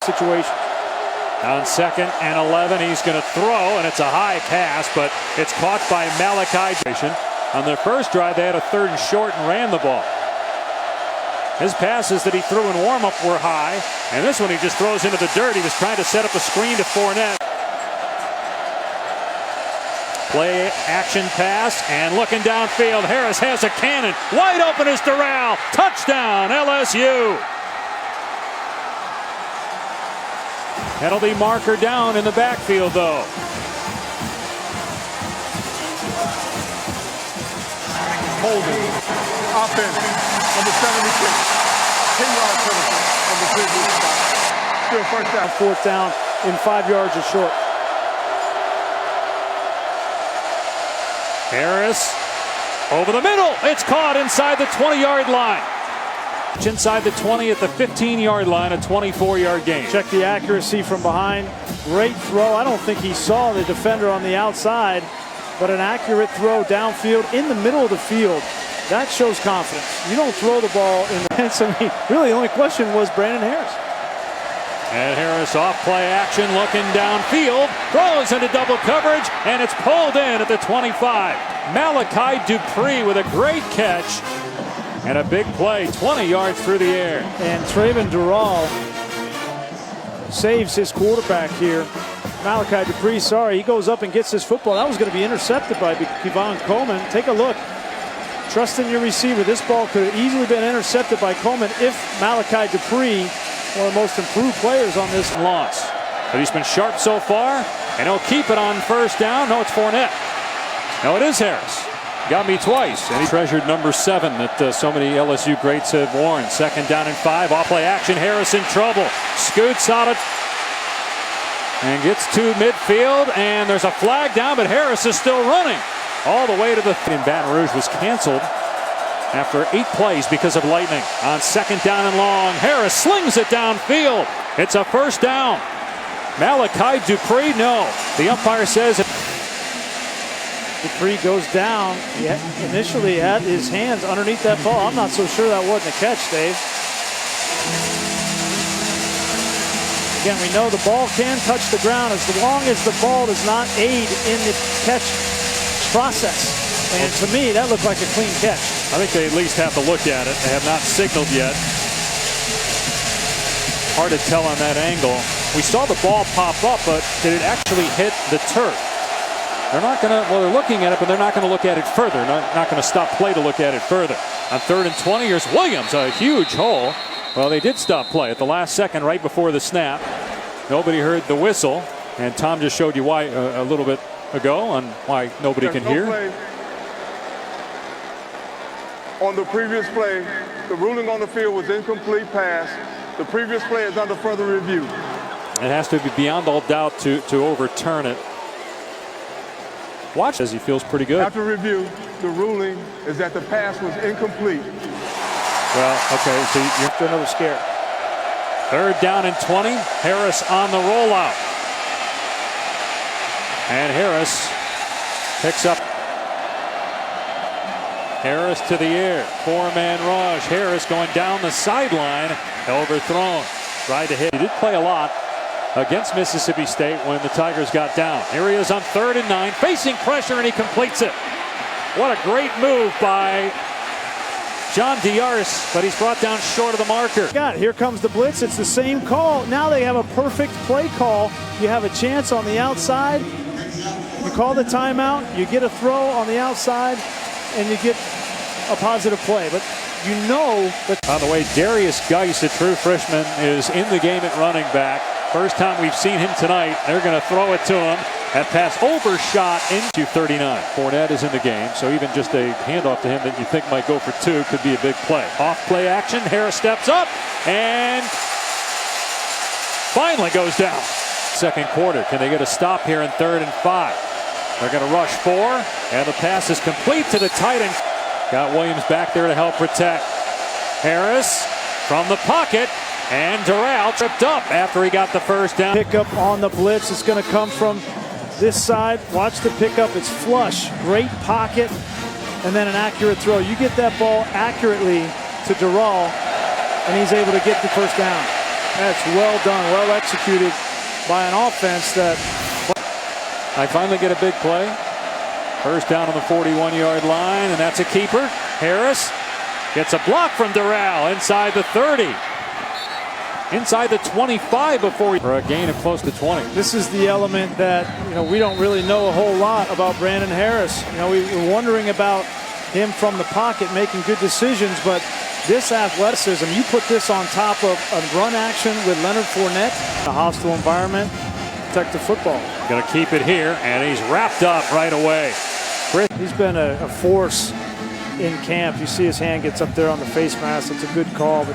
situation. On 2nd and 11, he's going to throw, and it's a high pass, but it's caught by Malachi. On their first drive, they had a 3rd and short and ran the ball. His passes that he threw in warm-up were high, and this one he just throws into the dirt. He was trying to set up a screen to Fournette. Play action pass, and looking downfield, Harris has a cannon. Wide open is Doral. Touchdown, LSU. Penalty marker down in the backfield, though. Holding. Offense. Number 76. 10-yard penalty on the previous spot. Still first down. 4th down in 5 yards or short. Harris over the middle. It's caught inside the 20-yard line. Inside the 20 at the 15-yard line, a 24-yard gain. Check the accuracy from behind. Great throw. I don't think he saw the defender on the outside, but an accurate throw downfield in the middle of the field. That shows confidence. You don't throw the ball in the hands. I mean, really, the only question was Brandon Harris. And Harris off play action, looking downfield, throws into double coverage, and it's pulled in at the 25. Malachi Dupree with a great catch and a big play, 20 yards through the air. And Trayvon Doral saves his quarterback here. Malachi Dupree, he goes up and gets this football. That was going to be intercepted by Kevon Coleman. Take a look. Trust in your receiver. This ball could have easily been intercepted by Coleman if Malachi Dupree, one of the most improved players on this loss. But he's been sharp so far, and he'll keep it on 1st down. No, it's Fournette. No, it is Harris. Got me twice. And he treasured number 7 that so many LSU greats have worn. 2nd down and 5. Off play action. Harris in trouble. Scoots out it and gets to midfield. And there's a flag down, but Harris is still running all the way to the. In Baton Rouge was canceled after 8 plays because of lightning. On 2nd down and long, Harris slings it downfield. It's a 1st down. Malachi Dupree, no. The umpire says it. Dupree goes down. He initially had his hands underneath that ball. I'm not so sure that wasn't a catch, Dave. Again, we know the ball can touch the ground as long as the ball does not aid in the catch process. And to me, that looked like a clean catch. I think they at least have to look at it. They have not signaled yet. Hard to tell on that angle. We saw the ball pop up, but did it actually hit the turf? They're not going to, well, they're looking at it, but they're not going to look at it further. Not going to stop play to look at it further. On 3rd and 20, here's Williams, a huge hole. Well, they did stop play at the last second right before the snap. Nobody heard the whistle, and Tom just showed you why a little bit ago on why nobody can hear. Play. On the previous play, the ruling on the field was incomplete pass. The previous play is under further review. It has to be beyond all doubt to overturn it. Watch as he feels pretty good. After review, the ruling is that the pass was incomplete. Well, okay, so you're after another scare. 3rd down and 20. Harris on the rollout. And Harris picks up. Harris to the air. 4-man rush. Harris going down the sideline. Overthrown. Tried to hit. He did play a lot against Mississippi State when the Tigers got down. Here he is on 3rd and 9, facing pressure, and he completes it. What a great move by John Diarse, but he's brought down short of the marker. Here comes the blitz. It's the same call. Now they have a perfect play call. You have a chance on the outside. You call the timeout. You get a throw on the outside, and you get a positive play. But you know that. By the way, Darius Geis, a true freshman, is in the game at running back. First time we've seen him tonight. They're going to throw it to him. That pass overshot into 39. Fournette is in the game, so even just a handoff to him that you think might go for 2 could be a big play. Off play action. Harris steps up and finally goes down. 2nd quarter. Can they get a stop here in 3rd and 5? They're going to rush 4, and the pass is complete to the tight end. Got Williams back there to help protect. Harris from the pocket. And Doral tripped up after he got the 1st down. Pickup on the blitz. It's going to come from this side. Watch the pickup. It's flush. Great pocket. And then an accurate throw. You get that ball accurately to Doral, and he's able to get the 1st down. That's well done, well executed by an offense that. I finally get a big play. First down on the 41-yard line, and that's a keeper. Harris gets a block from Durrell inside the 30. Inside the 25 before for a gain of close to 20. This is the element that we don't really know a whole lot about Brandon Harris. We're wondering about him from the pocket making good decisions, but this athleticism, you put this on top of a run action with Leonard Fournette, a hostile environment, protect the football. Going to keep it here, and he's wrapped up right away. He's been a force in camp. You see his hand gets up there on the face mask. It's a good call, but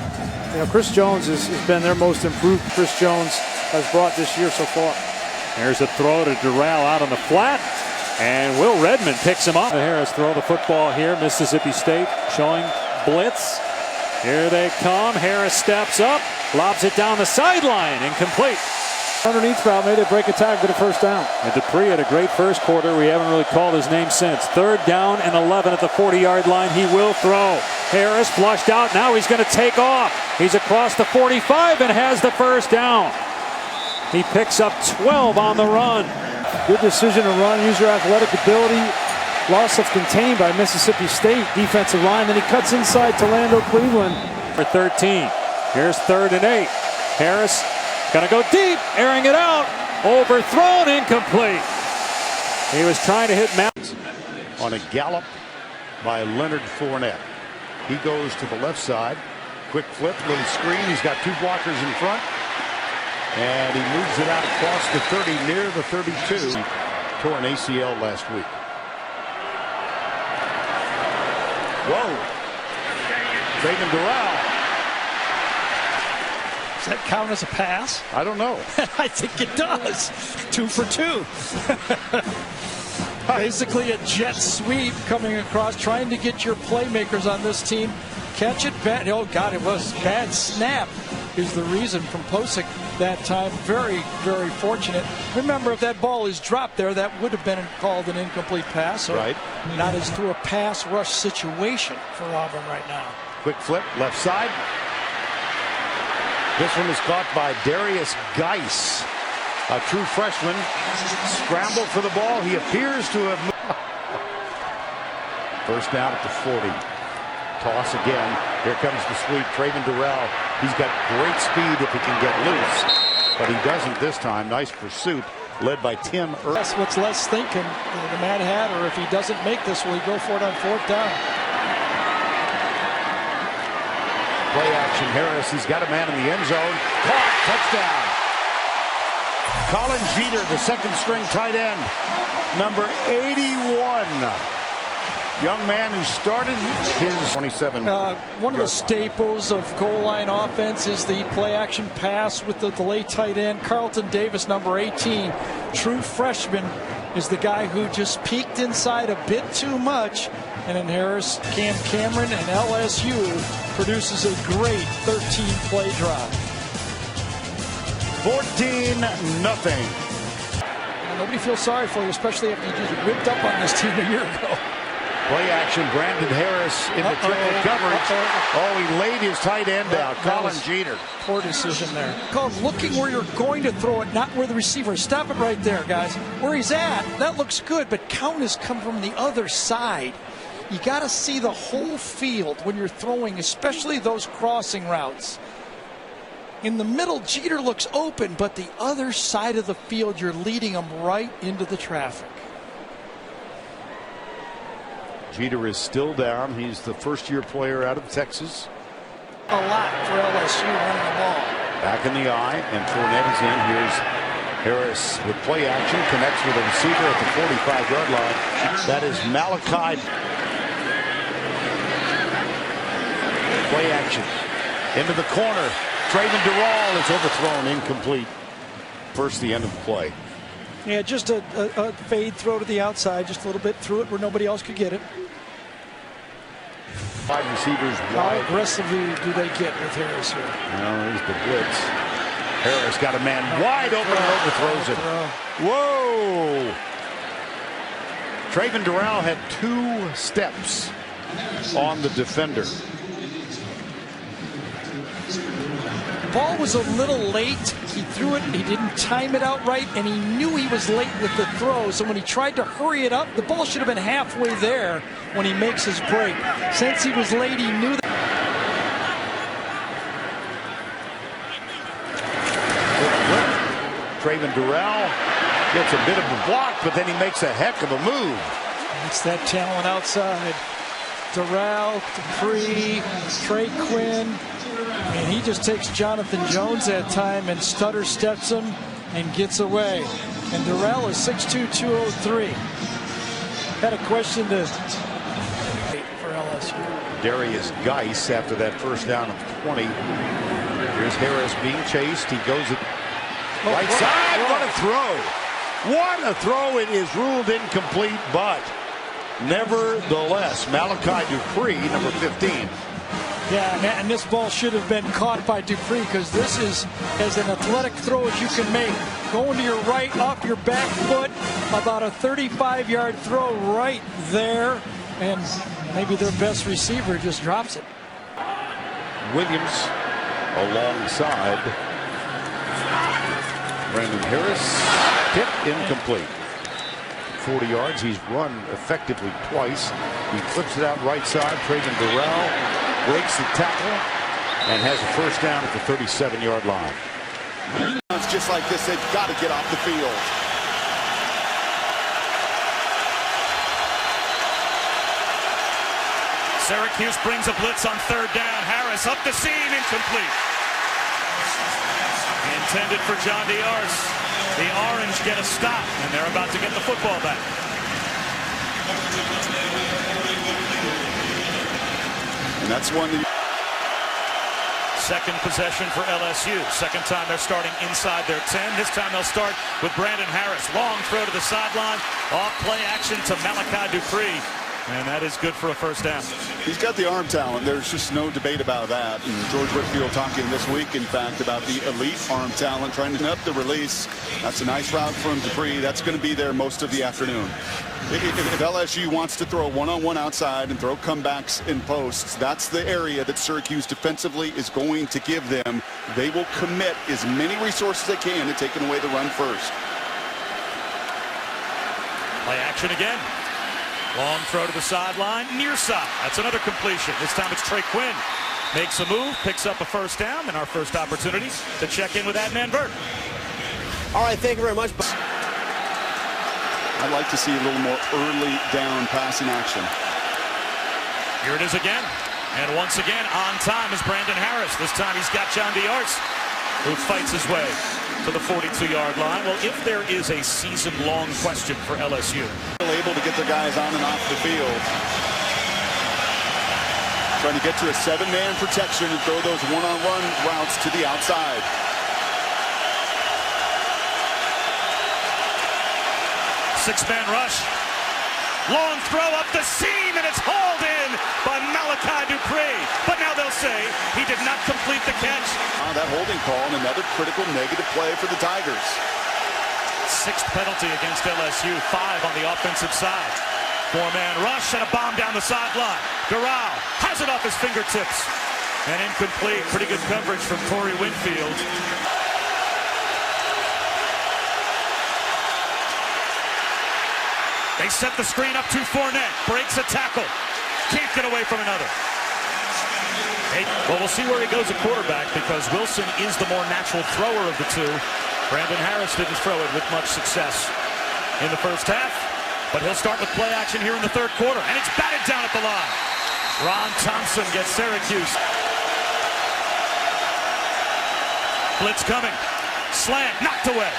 Chris Jones has been their most improved Chris Jones has brought this year so far. There's a throw to Durrell out on the flat, and Will Redmond picks him up. Harris throw the football here. Mississippi State showing blitz. Here they come. Harris steps up, lobs it down the sideline, incomplete. Underneath route made a break attack, but a first down. And Dupree had a great first quarter. We haven't really called his name since. Third down and 11 at the 40-yard line. He will throw. Harris flushed out. Now he's going to take off. He's across the 45 and has the first down. He picks up 12 on the run. Good decision to run. Use your athletic ability. Loss of contained by Mississippi State defensive line. Then he cuts inside to Lando Cleveland. For 13. Here's 3rd and 8. Harris going to go deep, airing it out. Overthrown, incomplete. He was trying to hit Matt. On a gallop by Leonard Fournette. He goes to the left side. Quick flip, little screen. He's got 2 blockers in front. And he moves it out across the 30 near the 32. He tore an ACL last week. Whoa. Trayvon Durrell. Does that count as a pass? I don't know. I think it does. 2 for 2. Basically a jet sweep coming across, trying to get your playmakers on this team. Catch it bad. Oh, God, it was bad snap is the reason from Posick that time. Very, very fortunate. Remember, if that ball is dropped there, that would have been called an incomplete pass. So right. Not as to a pass rush situation for Auburn right now. Quick flip, left side. This one is caught by Darius Geis, a true freshman. Scrambled for the ball. He appears to have moved. First down at the 40. Toss again. Here comes the sweep. Trayvon Durrell. He's got great speed if he can get loose, but he doesn't this time. Nice pursuit led by Tim Earl. That's what's less thinking. The Mad Hatter, if he doesn't make this, will he go for it on 4th down? Play action. Harris, he's got a man in the end zone. Caught. Touchdown. Colin Jeter, the 2nd string tight end. Number 81. Young man who started his 27. One of the staples of goal line offense is the play action pass with the delay tight end. Carlton Davis, number 18. True freshman is the guy who just peeked inside a bit too much. And then Harris, Cam Cameron, and LSU produces a great 13-play drive. 14-0. Nobody feels sorry for you, especially after you just whipped up on this team a year ago. Play action. Brandon Harris in the triple coverage. Oh, he laid his tight end out. Colin Jeter. Poor decision there. Called looking where you're going to throw it, not where the receiver is. Stop it right there, guys. Where he's at, that looks good, but count has come from the other side. You got to see the whole field when you're throwing, especially those crossing routes. In the middle, Jeter looks open, but the other side of the field, you're leading him right into the traffic. Jeter is still down. He's the first-year player out of Texas. A lot for LSU running the ball. Back in the eye, and Fournette is in. Here's Harris with play action. Connects with a receiver at the 45-yard line. That is Malachi. Play action. Into the corner. Trayvon Durrell is overthrown, incomplete. First, the end of the play. Yeah, just a fade throw to the outside, just a little bit through it where nobody else could get it. 5 receivers How wide. aggressively do they get with Harris here? Well, there's the blitz. Harris got a man wide open and overthrows it. Whoa! Trayvon Durrell had 2 steps on the defender. ball was a little late. He threw it, he didn't time it out right, and he knew he was late with the throw. So when he tried to hurry it up, the ball should have been halfway there when he makes his break. Since he was late, he knew that. Traven Durrell gets a bit of a block, but then he makes a heck of a move. It's that talent outside. Durrell, Dupree, Trey Quinn. And he just takes Jonathan Jones that time and stutter steps him and gets away. And Durrell is 6'2", 203. Had a question to for LSU. Darius Geis after that first down of 20. Here's Harris being chased. He goes right side. What a throw. What a throw. It is ruled incomplete, but nevertheless, Malachi Dupree, number 15. Yeah, and this ball should have been caught by Dupree because this is as an athletic throw as you can make. Going to your right off your back foot, about a 35-yard throw right there, and maybe their best receiver just drops it. Williams alongside Brandon Harris, tipped incomplete. 40 yards, he's run effectively twice. He flips it out right side. Traven Durrell breaks the tackle and has a first down at the 37-yard line. It's just like this, they've got to get off the field. Syracuse brings a blitz on third down. Harris up the seam, incomplete. Intended for John Diarce. The Orange get a stop, and they're about to get the football back. And that's one. Second possession for LSU. Second time they're starting inside their 10. This time they'll start with Brandon Harris. Long throw to the sideline. Off play action to Malachi Dupree. And that is good for a first down. He's got the arm talent. There's just no debate about that. And George Whitfield talking this week, in fact, about the elite arm talent, trying to up the release. That's a nice route from Dupree. That's going to be there most of the afternoon. If LSU wants to throw one-on-one outside and throw comebacks in posts, that's the area that Syracuse defensively is going to give them. They will commit as many resources as they can to taking away the run first. Play action again. Long throw to the sideline, near side. That's another completion. This time it's Trey Quinn. Makes a move, picks up a first down, and our first opportunity to check in with Adnan Burt. All right, thank you very much. I'd like to see a little more early down passing action. Here it is again. And once again, on time is Brandon Harris. This time he's got John Diarce, who fights his way to the 42-yard line. Well, if there is a season-long question for LSU. Able to get their guys on and off the field. Trying to get to a 7-man protection and throw those one-on-one routes to the outside. Six-man rush. Long throw up the seam, and it's hauled in by Malachi Dupree. But now they'll say he did not complete the catch. That holding call and another critical negative play for the Tigers. Sixth penalty against LSU, 5 on the offensive side. Four-man rush and a bomb down the sideline. Durrell has it off his fingertips. And incomplete. Pretty good coverage from Corey Winfield. They set the screen up to Fournette. Breaks a tackle. Can't get away from another. Well, we'll see where he goes at quarterback because Wilson is the more natural thrower of the two. Brandon Harris didn't throw it with much success in the first half, but he'll start with play action here in the third quarter, and it's batted down at the line. Ron Thompson gets Syracuse. Blitz coming. Slant knocked away.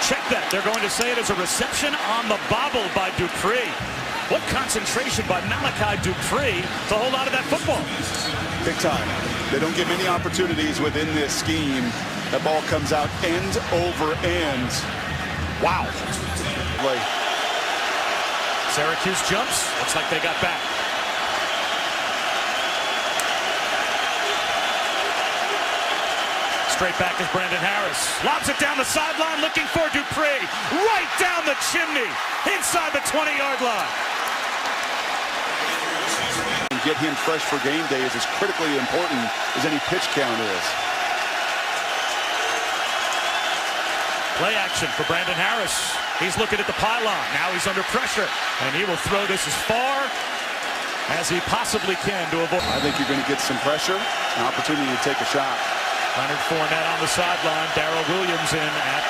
Check that. They're going to say it as a reception on the bobble by Dupree. What concentration by Malachi Dupree to hold on to that football. Big time. They don't get many opportunities within this scheme. That ball comes out end over end. Wow. Syracuse jumps. Looks like they got back. Straight back is Brandon Harris. Lobs it down the sideline looking for Dupree. Right down the chimney. Inside the 20-yard line. get him fresh for game day is as critically important as any pitch count is. Play action for Brandon Harris. He's looking at the pylon. Now he's under pressure, and he will throw this as far as he possibly can to avoid. I think you're going to get some pressure, an opportunity to take a shot. Leonard Fournette on the sideline. Darrell Williams in at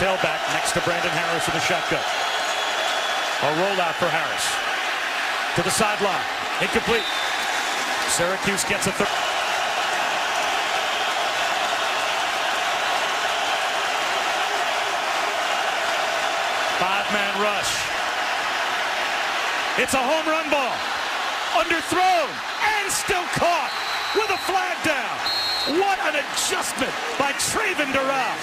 tailback next to Brandon Harris in the shotgun. A rollout for Harris. To the sideline. Incomplete. Syracuse gets a third. Five-man rush. It's a home run ball. Underthrown and still caught with a flag down. What an adjustment by Traven Durrell.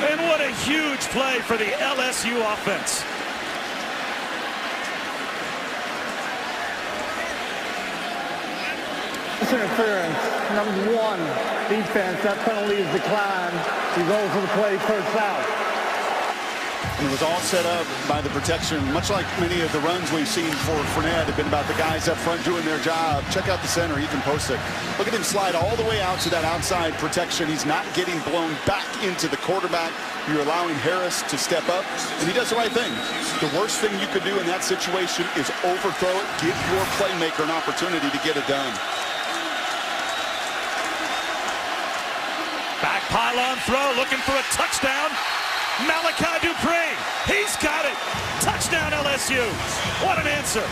And what a huge play for the LSU offense. Interference, number 1, defense. That penalty is declined. He goes for the play, first out. And it was all set up by the protection, much like many of the runs we've seen for Fournette have been about the guys up front doing their job. Check out the center, Ethan Posick. Look at him slide all the way out to that outside protection. He's not getting blown back into the quarterback. You're allowing Harris to step up, and he does the right thing. The worst thing you could do in that situation is overthrow it, give your playmaker an opportunity to get it done. Back pylon throw, looking for a touchdown. Malachi Dupree, he's got it. Touchdown LSU. What an answer.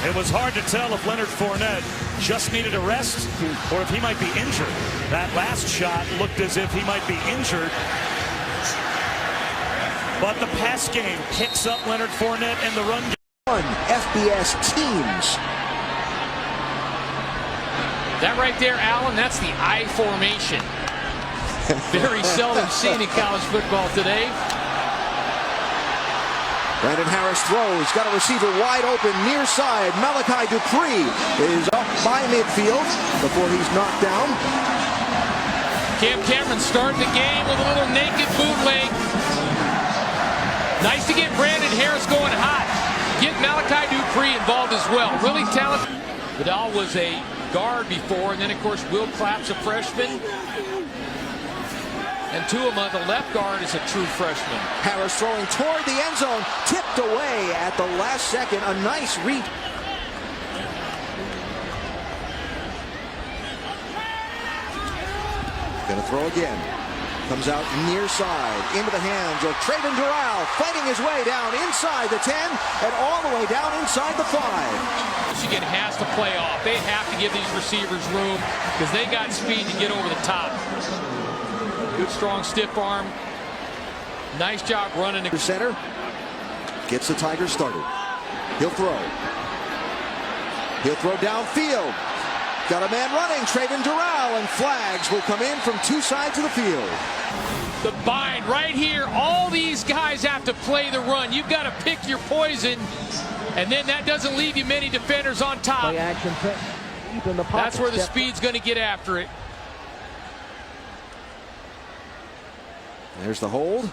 It was hard to tell if Leonard Fournette just needed a rest or if he might be injured. That last shot looked as if he might be injured. But the pass game picks up Leonard Fournette and the run game. FBS teams. That right there, Alan, that's the I formation. Very seldom seen in college football today. Brandon Harris throws, got a receiver wide open near side. Malachi Dupree is up by midfield before he's knocked down. Cam Cameron starting the game with a little naked bootleg. Nice to get Brandon Harris going hot. Get Malachi Dupree involved as well. Really talented. Vidal was a guard before, and then of course Will Clapp's a freshman. And Tuama, the left guard, is a true freshman. Harris throwing toward the end zone, tipped away at the last second. A nice read. Gonna throw again. Comes out near side, into the hands of Traven Durrell, fighting his way down inside the 10 and all the way down inside the 5. Michigan has to play off. They have to give these receivers room because they got speed to get over the top. Good, strong, stiff arm. Nice job running. The center gets the Tigers started. He'll throw. He'll throw downfield. Got a man running, Traven Durrell, and flags will come in from two sides of the field. The bind right here. All these guys have to play the run. You've got to pick your poison, and then that doesn't leave you many defenders on top. Play action, deep in the pocket. That's where the speed's going to get after it. There's the hold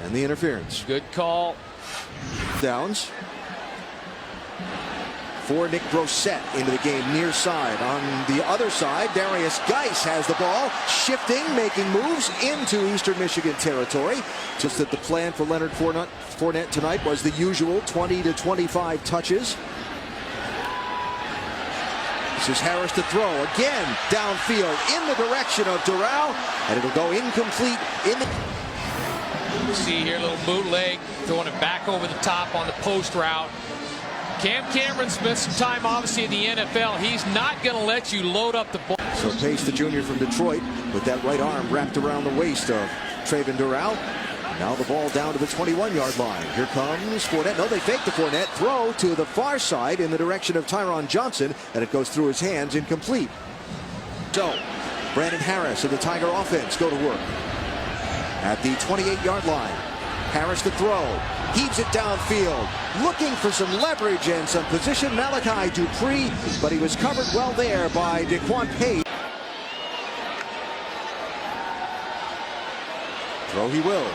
and the interference. Good call. Downs. For Nick Brossette into the game near side. On the other side, Darius Geis has the ball, shifting, making moves into Eastern Michigan territory. Just that the plan for Leonard Fournette tonight was the usual 20 to 25 touches. This is Harris to throw again downfield in the direction of Durrell, and it'll go incomplete. You see here, little bootleg, throwing it back over the top on the post route. Cam Cameron spent some time, obviously, in the NFL. He's not going to let you load up the ball. So Pace, the junior from Detroit, with that right arm wrapped around the waist of Traven Durrell. Now the ball down to the 21-yard line. Here comes Fournette. No, they fake the Fournette throw to the far side in the direction of Tyron Johnson, and it goes through his hands, incomplete. So Brandon Harris and the Tiger offense go to work at the 28-yard line. Harris to throw. heaves it downfield. Looking for some leverage and some position, Malachi Dupree, but he was covered well there by DeQuan Page. Throw he will.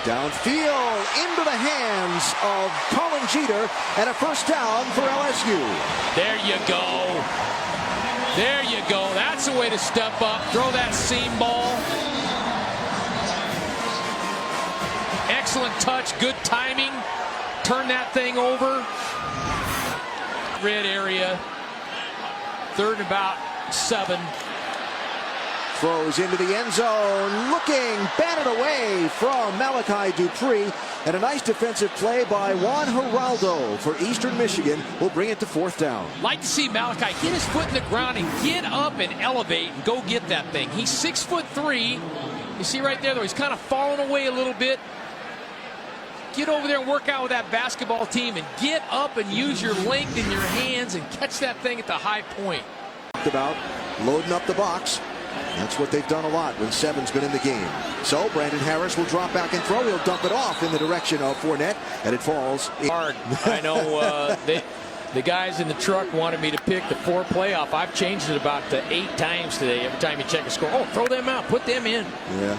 Downfield into the hands of Colin Jeter, and a first down for LSU. There you go. There you go. That's the way to step up. Throw that seam ball. Excellent touch. Good timing. Turn that thing over. Red area. Third and about 7. Throws into the end zone, looking, batted away from Malachi Dupree, and a nice defensive play by Juan Geraldo for Eastern Michigan will bring it to 4th down. Like to see Malachi get his foot in the ground and get up and elevate and go get that thing. He's 6'3". You see right there, though, he's kind of falling away a little bit. Get over there and work out with that basketball team and get up and use your length in your hands and catch that thing at the high point. About loading up the box. That's what they've done a lot when 7's been in the game. So Brandon Harris will drop back and throw. He'll dump it off in the direction of Fournette, and it falls. Hard. I know the guys in the truck wanted me to pick the 4 playoff. I've changed it about 8 times today. Every time you check a score, oh, throw them out, put them in. Yeah.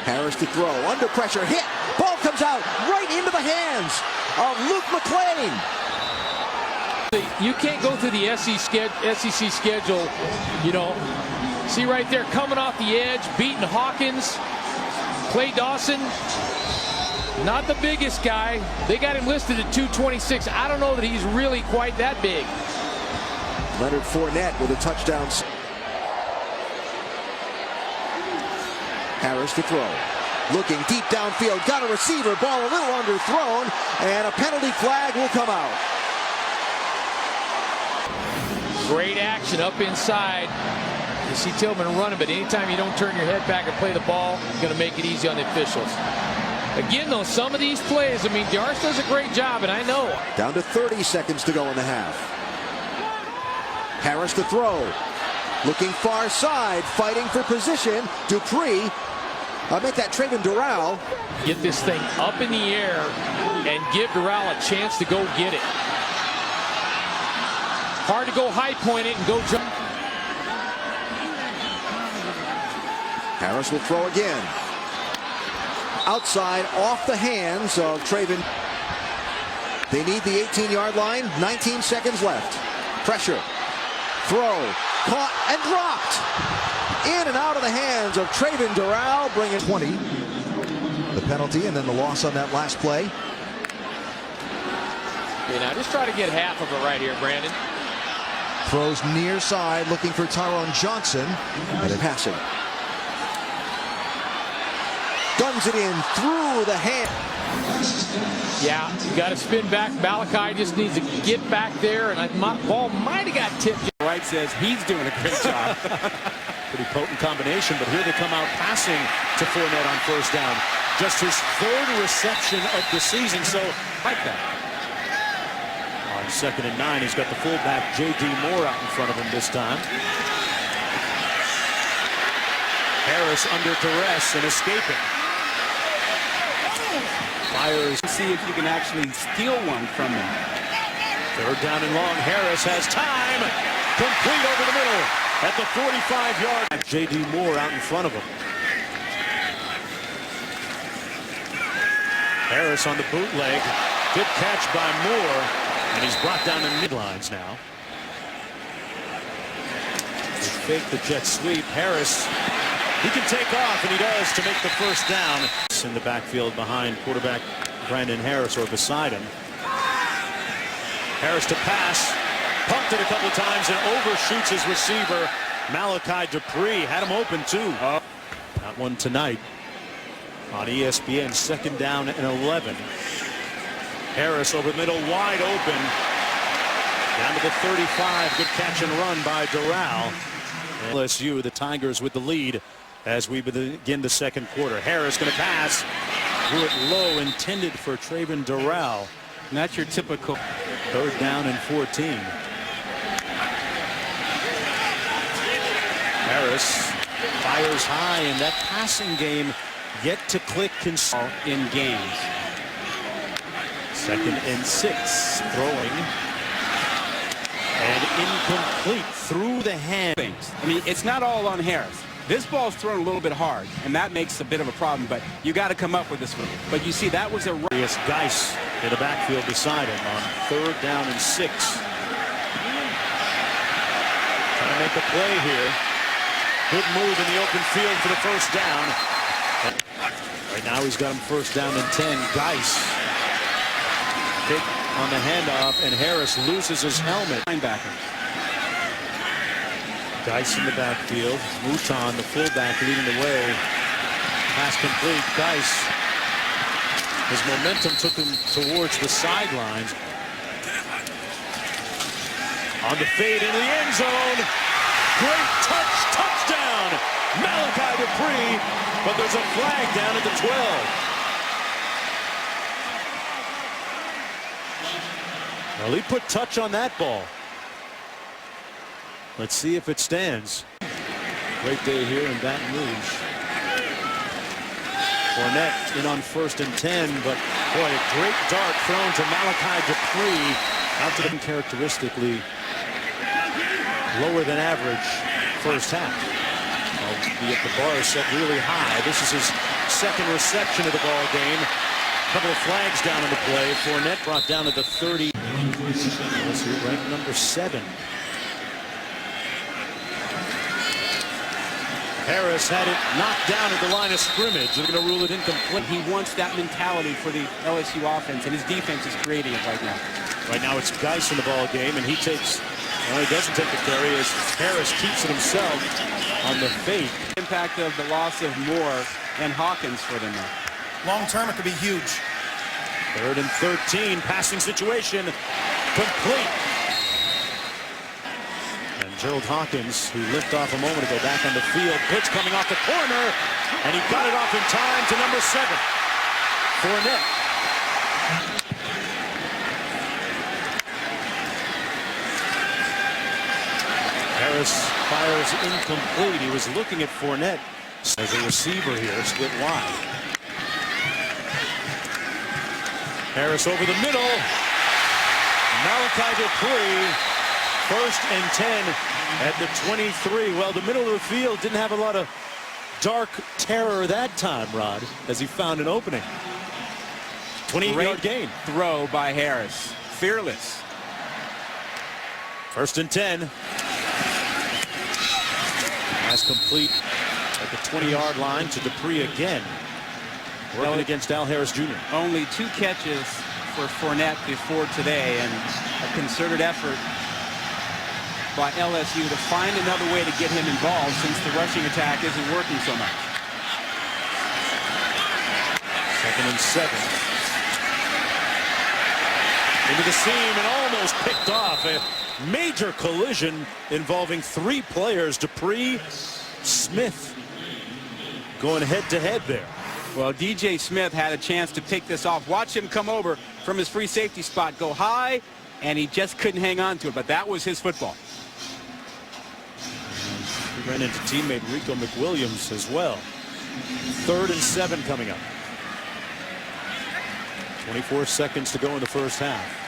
Harris to throw, under pressure, hit. Ball comes out right into the hands of Luke McClain. You can't go through the SEC schedule, you know. See right there, coming off the edge, beating Hawkins. Clay Dawson, not the biggest guy. They got him listed at 226. I don't know that he's really quite that big. Leonard Fournette with a touchdown. Harris to throw. Looking deep downfield, got a receiver, ball a little underthrown, and a penalty flag will come out. Great action up inside. You see Tillman running, but anytime you don't turn your head back and play the ball, you're going to make it easy on the officials. Again, though, some of these plays, I mean, Darce does a great job, and I know. Down to 30 seconds to go in the half. Harris to throw. Looking far side, fighting for position. Dupree. I'll make that Trayvon Doral. Get this thing up in the air and give Doral a chance to go get it. Hard to go high point it and go jump. Harris will throw again. Outside, off the hands of Trayvon. They need the 18-yard line. 19 seconds left. Pressure. Throw. Caught and dropped. In and out of the hands of Trayvon Doral, bringing 20. The penalty and then the loss on that last play. Okay, now just try to get half of it right here, Brandon. Throws near side, looking for Tyrone Johnson, and a passing. Guns it in through the hand. Yeah, you got to spin back. Malachi just needs to get back there, and that ball might have got tipped. Wright says he's doing a great job. Pretty potent combination, but here they come out passing to Fournette on 1st down. Just his 3rd reception of the season, so like that. On 2nd and 9, he's got the fullback J.D. Moore out in front of him this time. Harris under duress and escaping. Fires. See if you can actually steal one from him. 3rd down and long. Harris has time. Complete over the middle at the 45-yard. J.D. Moore out in front of him. Harris on the bootleg. Good catch by Moore. And he's brought down in midlines now. They fake the jet sweep. Harris, he can take off, and he does to make the 1st down. In the backfield behind quarterback Brandon Harris, or beside him. Harris to pass. Pumped it a couple times and overshoots his receiver. Malachi Dupree had him open, too. That one tonight on ESPN. 2nd down and 11. Harris over the middle, wide open. Down to the 35. Good catch and run by Doral. LSU, the Tigers with the lead as we begin the 2nd quarter. Harris going to pass. Threw it low, intended for Trayvon Doral. And that's your typical. 3rd down and 14. Harris fires high, and that passing game yet to click in games. 2nd and 6, throwing. And incomplete through the hand. I mean, it's not all on Harris. This ball's thrown a little bit hard, and that makes a bit of a problem, but you got to come up with this one. But you see, that was a... Geis in the backfield beside him on 3rd down and 6. Trying to make a play here. Good move in the open field for the 1st down. Right now he's got him 1st down and 10. Geis kick on the handoff, and Harris loses his helmet. Linebacker. Geis in the backfield. Mouton, the fullback, leading the way. Pass complete. Geis. His momentum took him towards the sidelines. On the fade into the end zone. Great touchdown. Malachi Dupree, but there's a flag down at the 12. Well, he put touch on that ball. Let's see if it stands. Great day here in Baton Rouge. Fournette in on 1st and 10, but boy, a great dart thrown to Malachi Dupree. Out to them characteristically lower than average 1st half. Albeit the bar is set really high. This is his 2nd reception of the ball game. A couple of flags down in the play. Fournette brought down to the 30. Let's see, ranked number 7. Harris had it knocked down at the line of scrimmage. They're going to rule it incomplete. He wants that mentality for the LSU offense, and his defense is creating it right now. Right now it's Geis in the ball game, and he takes, well, he doesn't take the carry as Harris keeps it himself on the fake. Impact of the loss of Moore and Hawkins for them now. Long term, it could be huge. 3rd and 13, passing situation, complete. And Gerald Hawkins, who lifted off a moment ago, back on the field. Blitz coming off the corner, and he got it off in time to number 7, Fournette. Harris fires incomplete. He was looking at Fournette as a receiver here, split wide. Harris over the middle. Malachi Dupree, 1st and 10 at the 23. Well, the middle of the field didn't have a lot of dark terror that time, Rod, as he found an opening. 28-yard gain. Throw by Harris. Fearless. 1st and 10. Pass complete at the 20-yard line to Dupree again. Working against Al Harris Jr. Only 2 catches for Fournette before today, and a concerted effort by LSU to find another way to get him involved since the rushing attack isn't working so much. 2nd and 7. Into the seam and almost picked off. A major collision involving 3 players. Dupree, Smith going head-to-head there. Well, DJ Smith had a chance to pick this off. Watch him come over from his free safety spot, go high, and he just couldn't hang on to it, but that was his football. He ran into teammate Rico McWilliams as well. 3rd and 7 coming up. 24 seconds to go in the 1st half.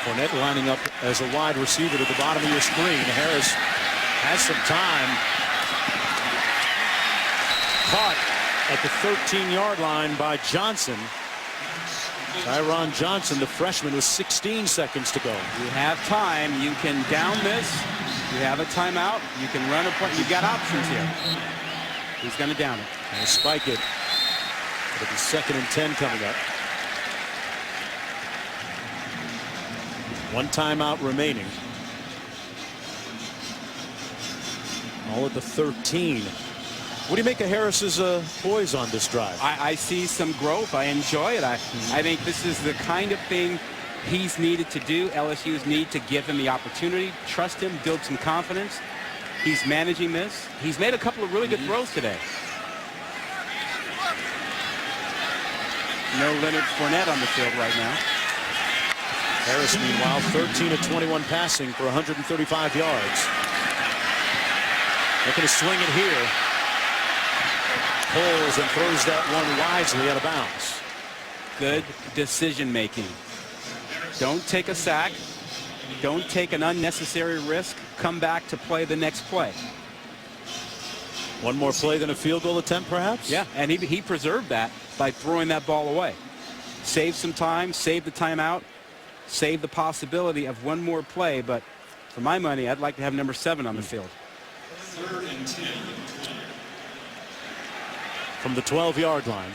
Fournette lining up as a wide receiver to the bottom of your screen. Harris has some time. Caught at the 13-yard line by Johnson. Tyron Johnson, the freshman, with 16 seconds to go. You have time. You can down this. You have a timeout. You can run a play. You've got options here. He's going to down it. And spike it. It'll be 2nd and 10 coming up. 1 timeout remaining. All at the 13. What do you make of Harris's poise on this drive? I see some growth. I enjoy it. I think this is the kind of thing he's needed to do. LSU's need to give him the opportunity, trust him, build some confidence. He's managing this. He's made a couple of really good throws today. No Leonard Fournette on the field right now. Harris, meanwhile, 13 of 21 passing for 135 yards. Looking to swing it here. Pulls and throws that one wisely out of bounds. Good decision making. Don't take a sack. Don't take an unnecessary risk. Come back to play the next play. One more play than a field goal attempt, perhaps? Yeah, and he preserved that by throwing that ball away. Save some time, save the timeout, save the possibility of one more play, but for my money, I'd like to have number 7 on the field. 3rd and 10. From the 12-yard line.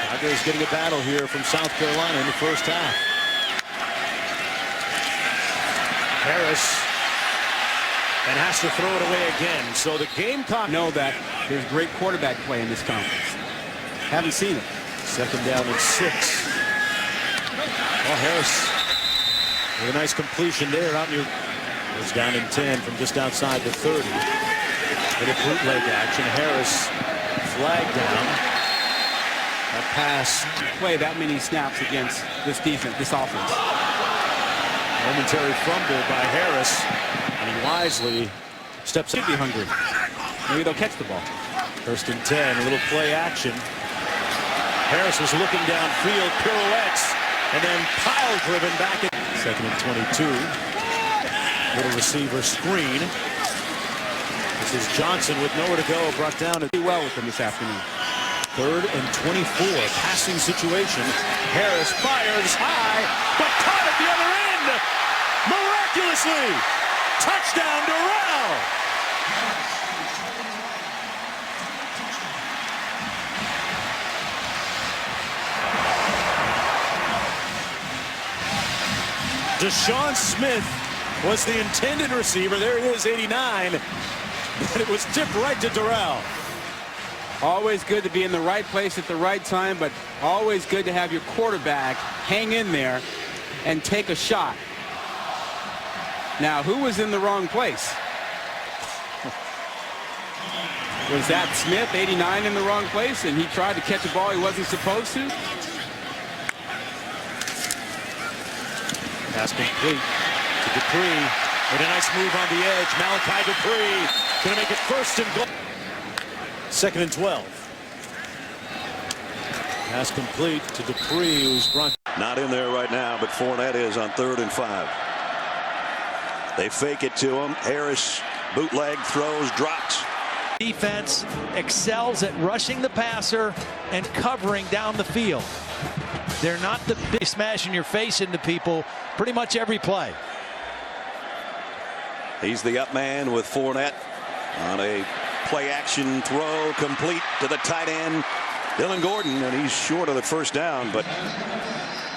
Tigers getting a battle here from South Carolina in the first half. Harris and has to throw it away again. So the Gamecock know that there's great quarterback play in this conference. Haven't seen it. 2nd down and 6. Well, Harris with a nice completion there out near. It's down in 10 from just outside the 30. Little bootleg action. Harris flagged down. That pass. Play that many snaps against this defense, this offense. Momentary fumble by Harris, and he wisely steps up. Should be hungry. Maybe they'll catch the ball. 1st and 10, a little play action. Harris was looking downfield, pirouettes, and then pile driven back. 2nd and 22. Little receiver screen. This is Johnson with nowhere to go, brought down to do well with him this afternoon. 3rd and 24, passing situation. Harris fires high, but caught at the other end. Miraculously, touchdown Durrell. Deshaun Smith was the intended receiver. There it is, 89, but it was tipped right to Durrell. Always good to be in the right place at the right time, but always good to have your quarterback hang in there and take a shot. Now, who was in the wrong place? Was that Smith, 89, in the wrong place, and he tried to catch a ball he wasn't supposed to? Pass complete to Dupree with a nice move on the edge. Malachi Dupree going to make it 1st and goal. 2nd and 12. Pass complete to Dupree, who's brought. Not in there right now, but Fournette is on 3rd and 5. They fake it to him. Harris bootleg throws, drops. Defense excels at rushing the passer and covering down the field. They're not the big smashing your face into people pretty much every play. He's the up man with Fournette on a play action throw complete to the tight end Dylan Gordon, and he's short of the 1st down, but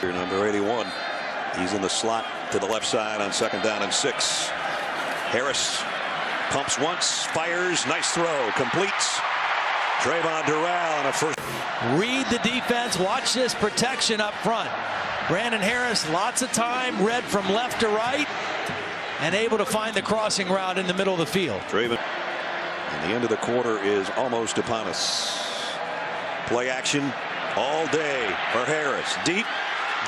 number 81, he's in the slot to the left side on 2nd down and 6. Harris pumps once, fires, nice throw, completes. Trayvon Durrell on a 1st. Read the defense, watch this protection up front. Brandon Harris, lots of time, read from left to right, and able to find the crossing route in the middle of the field. Trayvon. And the end of the quarter is almost upon us. Play action all day for Harris. Deep,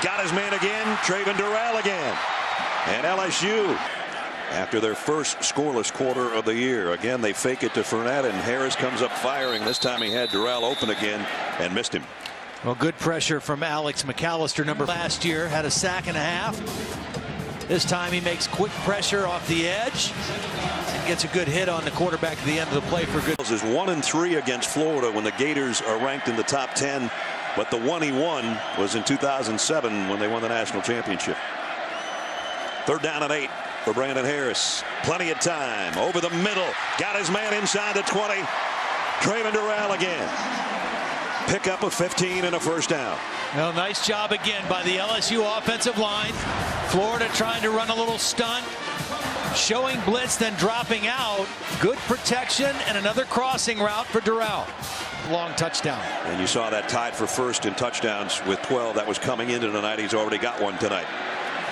got his man again. Trayvon Durrell again. And LSU, after their first scoreless quarter of the year, again they fake it to Fournette, and Harris comes up firing. This time he had Durrell open again and missed him. Well, good pressure from Alex McAllister. Last year had a sack and a half. This time he makes quick pressure off the edge and gets a good hit on the quarterback at the end of the play for good. Is 1-3 against Florida when the Gators are ranked in the top 10, but the one he won was in 2007 when they won the national championship. 3rd down and 8 for Brandon Harris. Plenty of time over the middle, got his man inside the 20. Trayvon Durrell again. Pick up a 15 and a 1st down. Well, nice job again by the LSU offensive line. Florida trying to run a little stunt, showing blitz, then dropping out. Good protection and another crossing route for Durrell. Long touchdown. And you saw that tied for 1st in touchdowns with 12. That was coming into tonight. He's already got one tonight.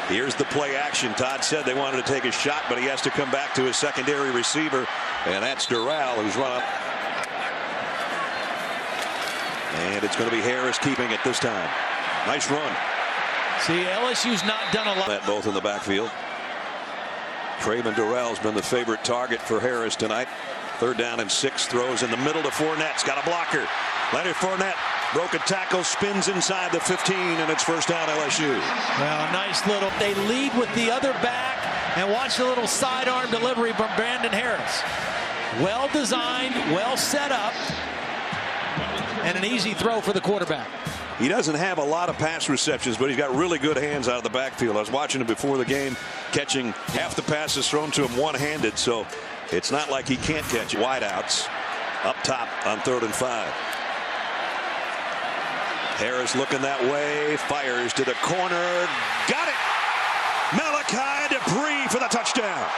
Here's the play action. Todd said they wanted to take a shot, but he has to come back to his secondary receiver, and that's Durrell, who's run up. And it's going to be Harris keeping it this time. Nice run. See, LSU's not done a lot. Both in the backfield. Traven Durrell's been the favorite target for Harris tonight. 3rd down and 6, throws in the middle to Fournette's got a blocker. Leonard Fournette broke a tackle, spins inside the 15, and it's 1st down LSU. Well, nice little. They lead with the other back, and watch the little sidearm delivery from Brandon Harris. Well designed, well set up, and an easy throw for the quarterback. He doesn't have a lot of pass receptions, but he's got really good hands out of the backfield. I was watching him before the game, catching half the passes thrown to him one-handed, so it's not like he can't catch wideouts up top on 3rd and 5. Harris looking that way, fires to the corner, got it! Malachi Dupree for the touchdown.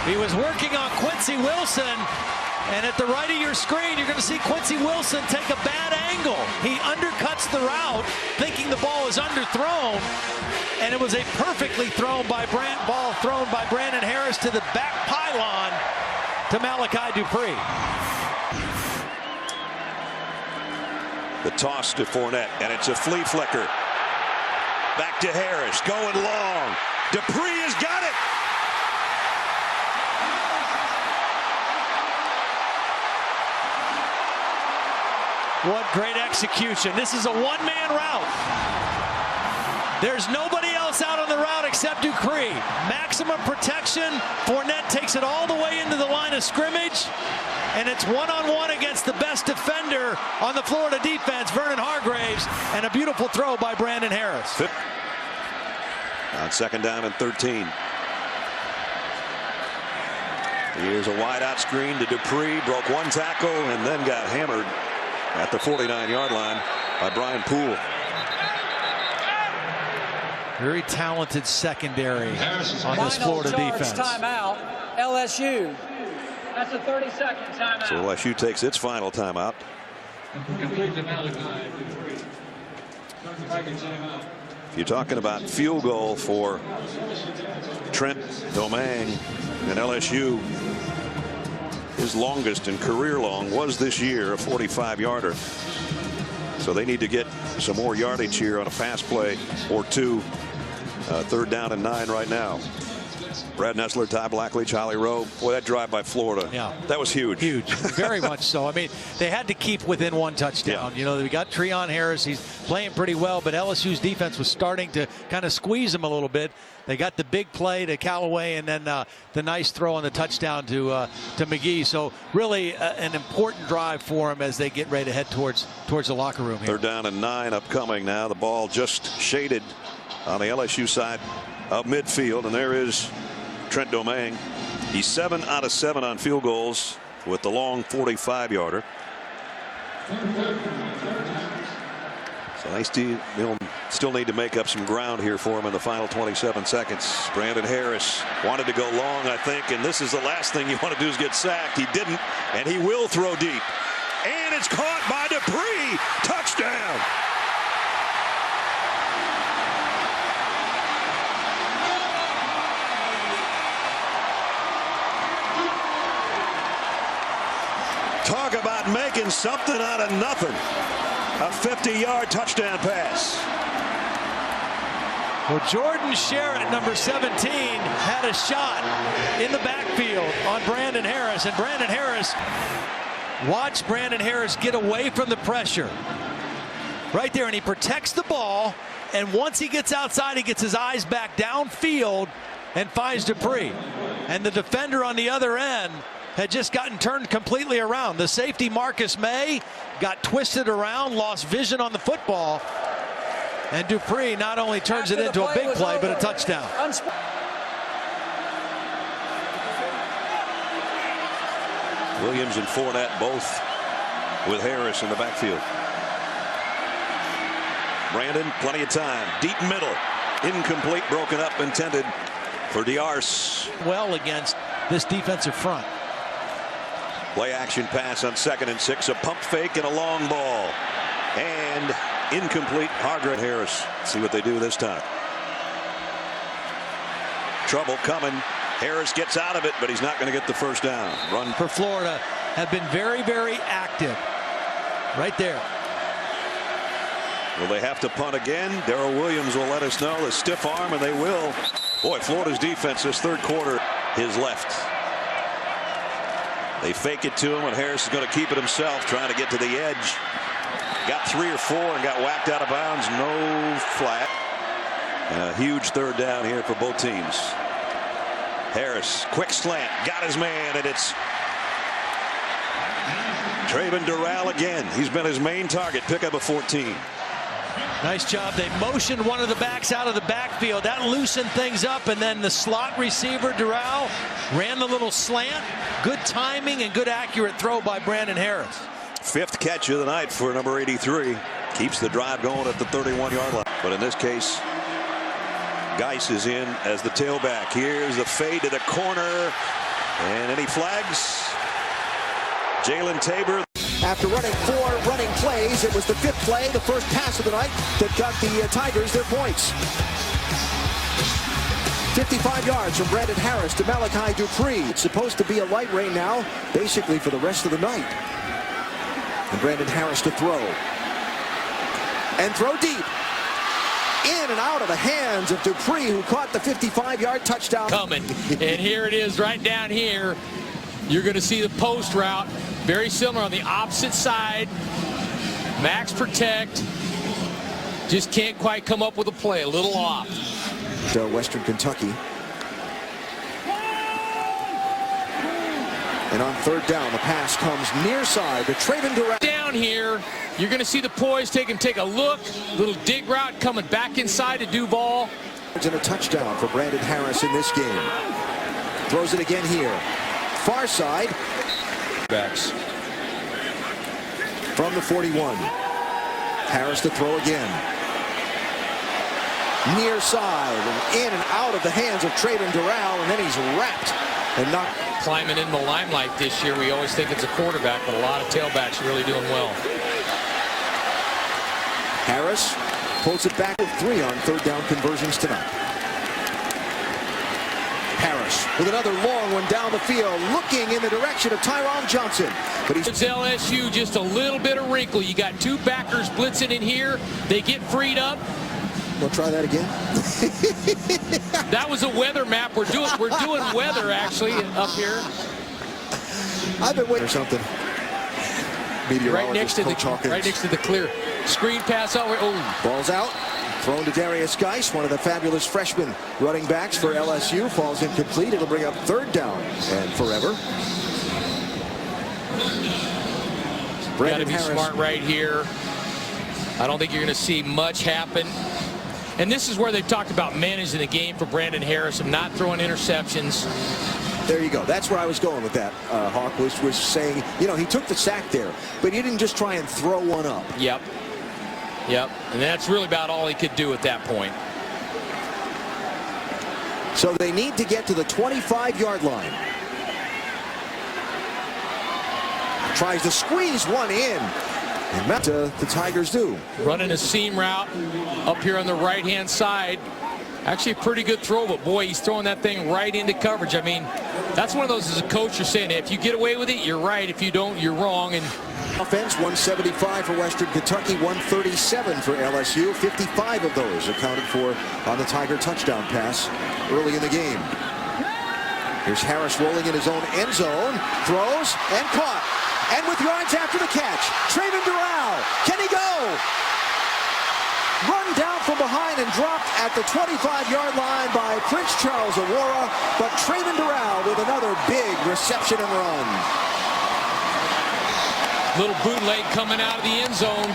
He was working on Quincy Wilson, and at the right of your screen, you're going to see Quincy Wilson take a bad angle. He undercuts the route, thinking the ball is underthrown, and it was a perfectly thrown by ball thrown by Brandon Harris to the back pylon to Malachi Dupree. The toss to Fournette, and it's a flea flicker. Back to Harris, going long. Dupree has got it. What great execution. This is a one-man route. There's nobody else out on the route except Dupree. Maximum protection. Fournette takes it all the way into the line of scrimmage. And it's one-on-one against the best defender on the Florida defense, Vernon Hargraves. And a beautiful throw by Brandon Harris. On 2nd down and 13. Here's a wide-out screen to Dupree. Broke one tackle and then got hammered at the 49-yard line by Brian Poole. Very talented secondary on this Florida defense. Timeout, LSU. That's a 30-second timeout. So LSU takes its final timeout. If you're talking about field goal for Trent Domingue and LSU, his longest and career long was this year, a 45-yarder. So they need to get some more yardage here on a pass play or two. 3rd down and 9 right now. Brad Nessler, Ty Blackley, Charlie Rowe. Boy, that drive by Florida. Yeah, that was huge. Huge, very much so. I mean, they had to keep within one touchdown. Yeah. You know, they got Treon Harris. He's playing pretty well, but LSU's defense was starting to kind of squeeze him a little bit. They got the big play to Callaway, and then the nice throw on the touchdown to McGee. So really an important drive for him as they get ready to head towards the locker room here. 3rd down and 9 upcoming now. The ball just shaded on the LSU side of midfield, and there is Trent Domingue. He's 7 out of 7 on field goals with the long 45-yarder. So they'll still need to make up some ground here for him in the final 27 seconds. Brandon Harris wanted to go long, I think, and this is the last thing you want to do is get sacked. He didn't, and he will throw deep. And it's caught by Dupree. Touchdown. Talk about making something out of nothing. A 50-yard touchdown pass. Well, Jordan Sherritt, number 17, had a shot in the backfield on Brandon Harris. And Brandon Harris, watch Brandon Harris get away from the pressure. Right there, and he protects the ball. And once he gets outside, he gets his eyes back downfield and finds Dupree. And the defender on the other end had just gotten turned completely around. The safety, Marcus May, got twisted around, lost vision on the football. And Dupree not only turns it into a big play, but a touchdown. Williams and Fournette both with Harris in the backfield. Brandon, plenty of time. Deep middle. Incomplete, broken up, intended for Diarse. Well against this defensive front. Play action pass on 2nd and 6. A pump fake and a long ball. And incomplete. Hargraves Harris. See what they do this time. Trouble coming. Harris gets out of it, but he's not going to get the first down. Run for Florida have been very, very active. Right there. Will they have to punt again? Darrell Williams will let us know. The stiff arm, and they will. Boy, Florida's defense this third quarter, his left. They fake it to him, and Harris is going to keep it himself, trying to get to the edge. Got 3 or 4 and got whacked out of bounds. No flat. A huge third down here for both teams. Harris, quick slant, got his man, and it's Trayvon Durrell again. He's been his main target. Pick up a 14. Nice job. They motioned one of the backs out of the backfield. That loosened things up, and then the slot receiver, Durrell, ran the little slant. Good timing and good accurate throw by Brandon Harris. 5th catch of the night for number 83. Keeps the drive going at the 31-yard line. But in this case, Geis is in as the tailback. Here's the fade to the corner. And any flags? Jalen Tabor. After running 4 running plays, it was the 5th play, the first pass of the night, that got the Tigers their points. 55 yards from Brandon Harris to Malachi Dupree. It's supposed to be a light rain now, basically for the rest of the night. And Brandon Harris to throw. And throw deep. In and out of the hands of Dupree, who caught the 55-yard touchdown. Coming. And here it is right down here. You're going to see the post route. Very similar on the opposite side. Max protect. Just can't quite come up with a play. A little off. Western Kentucky. And on 3rd down, the pass comes near side to Trayvon Durrell. Down here, you're going to see the poise take a look. Little dig route coming back inside to Duval. And a touchdown for Brandon Harris in this game. Throws it again here. Far side. Backs. From the 41. Harris to throw again. Near side and in and out of the hands of Trayvon Durrell, and then he's wrapped and knocked. Climbing in the limelight this year, we always think it's a quarterback, but a lot of tailbacks are really doing well. Harris pulls it back with 3 on 3rd down conversions tonight. Harris with another long one down the field, looking in the direction of Tyrone Johnson. But he's LSU, just a little bit of wrinkle. You got 2 backers blitzing in here. They get freed up. We'll try that again. That was a weather map. We're doing weather actually up here. I've been waiting for something. Right next to the clear screen pass over. Oh, ball's out. Thrown to Darius Geis, one of the fabulous freshman running backs for LSU. Falls incomplete. It'll bring up 3rd down and forever. Got to be smart right here. I don't think you're going to see much happen. And this is where they've talked about managing the game for Brandon Harris and not throwing interceptions. There you go. That's where I was going with that. Hawk was saying, you know, he took the sack there, but he didn't just try and throw one up. Yep. And that's really about all he could do at that point. So they need to get to the 25-yard line. Tries to squeeze one in. And the Tigers do. Running a seam route up here on the right-hand side. Actually a pretty good throw, but boy, he's throwing that thing right into coverage. I mean, that's one of those as a coach you're saying, if you get away with it, you're right. If you don't, you're wrong. And offense, 175 for Western Kentucky, 137 for LSU. 55 of those accounted for on the Tiger touchdown pass early in the game. Here's Harris rolling in his own end zone, throws and caught. And with yards after the catch, Trayvon Durrell, can he go? Run down from behind and dropped at the 25-yard line by Prince Charles Aurora, but Trayvon Durrell with another big reception and run. Little bootleg coming out of the end zone.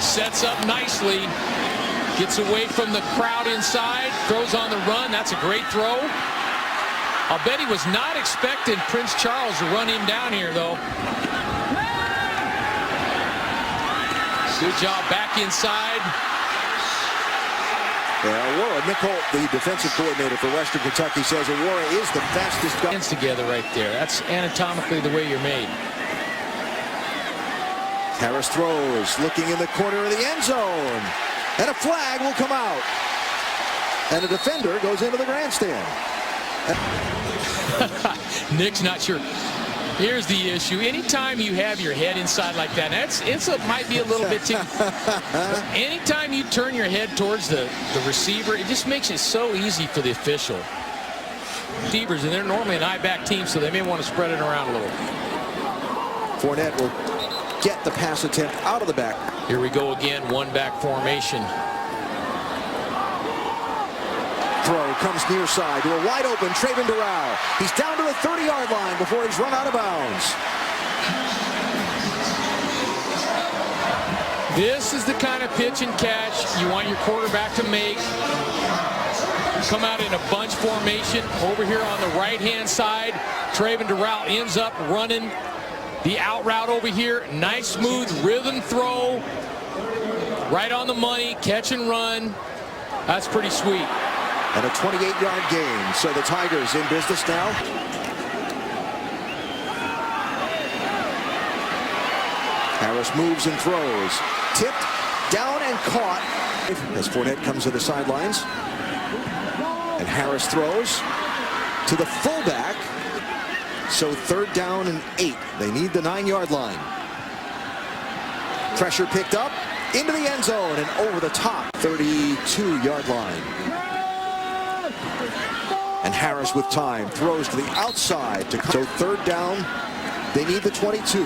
Sets up nicely. Gets away from the crowd inside. Throws on the run. That's a great throw. I'll bet he was not expecting Prince Charles to run him down here, though. Good job back inside. Yeah, Aurora, Nick Holt, the defensive coordinator for Western Kentucky, says Aurora is the fastest guy. Hands together right there. That's anatomically the way you're made. Harris throws, looking in the corner of the end zone. And a flag will come out. And a defender goes into the grandstand. Nick's not sure. Here's the issue. Anytime you have your head inside like that, might be a little bit too. Anytime you turn your head towards the receiver, it just makes it so easy for the official. Receivers, and they're normally an I-back team, so they may want to spread it around a little. Fournette will get the pass attempt out of the back. Here we go again, one-back formation. Throw comes near side to a wide open Trayvon Doral. He's down to the 30-yard line before he's run out of bounds. This is the kind of pitch and catch you want your quarterback to make. Come out in a bunch formation over here on the right-hand side. Trayvon Doral ends up running the out route over here. Nice, smooth rhythm throw. Right on the money, catch and run. That's pretty sweet. And a 28-yard gain. So the Tigers in business now. Harris moves and throws. Tipped, down and caught. As Fournette comes to the sidelines. And Harris throws to the fullback. So 3rd down and 8. They need the 9-yard line. Pressure picked up into the end zone and over the top. 32-yard line. And Harris with time throws to the outside. So 3rd down. They need the 22.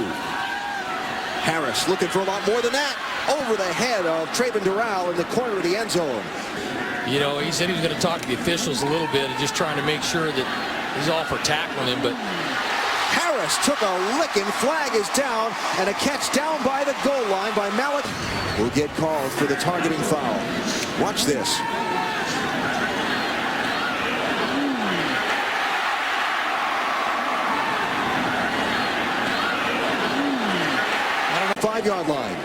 Harris looking for a lot more than that. Over the head of Trayvon Doral in the corner of the end zone. You know, he said he was going to talk to the officials a little bit and just trying to make sure that he's all for tackling him, but Harris took a licking. Flag is down, and a catch down by the goal line by Malik. Will get called for the targeting foul. Watch this. Five-yard line.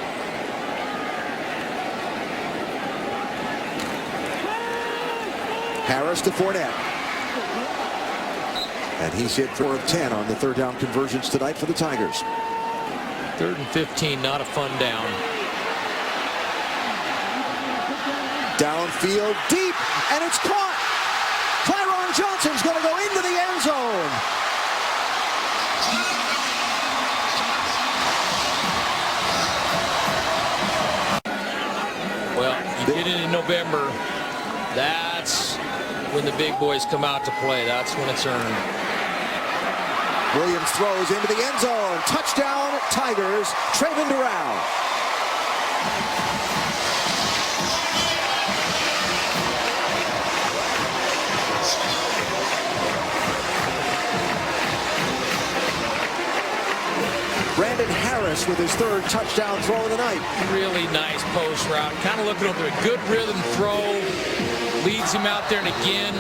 Harris to Fournette. And he's hit 4 of 10 on the 3rd down conversions tonight for the Tigers. 3rd and 15, not a fun down. Downfield, deep, and it's caught. Tyron Johnson's going to go into the end zone. Well, you did it in November. That's when the big boys come out to play. That's when it's earned. Williams throws into the end zone. Touchdown, Tigers. Trayvon Doral. Brandon Harris with his 3rd touchdown throw of the night. Really nice post route. Kind of looking over a good rhythm throw. Leads him out there, and again,